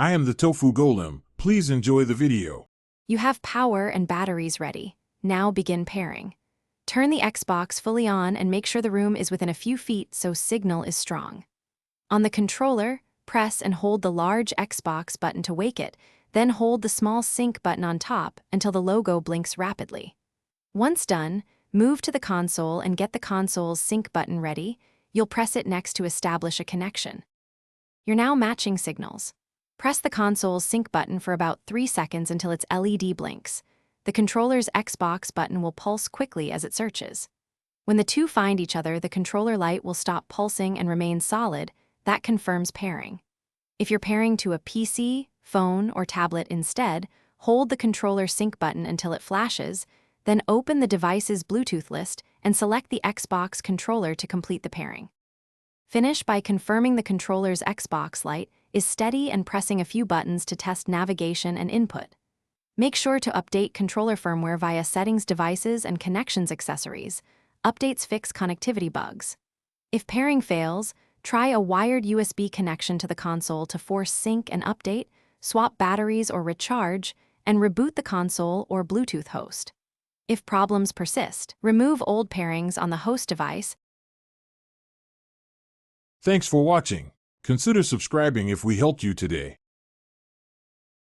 I am the Tofu Golem. Please enjoy the video. You have power and batteries ready. Now begin pairing. Turn the Xbox fully on and make sure the room is within a few feet so signal is strong. On the controller, press and hold the large Xbox button to wake it, then hold the small sync button on top until the logo blinks rapidly. Once done, move to the console and get the console's sync button ready. You'll press it next to establish a connection. You're now matching signals. Press the console's sync button for about 3 seconds until its LED blinks. The controller's Xbox button will pulse quickly as it searches. When the two find each other, the controller light will stop pulsing and remain solid. That confirms pairing. If you're pairing to a PC, phone, or tablet instead, hold the controller sync button until it flashes, then open the device's Bluetooth list and select the Xbox controller to complete the pairing. Finish by confirming the controller's Xbox light is steady and pressing a few buttons to test navigation and input. Make sure to update controller firmware via Settings, Devices, and Connections accessories. Updates fix connectivity bugs. If pairing fails, try a wired USB connection to the console to force sync and update, swap batteries or recharge, and reboot the console or Bluetooth host. If problems persist, remove old pairings on the host device. Thanks for watching. Consider subscribing if we helped you today.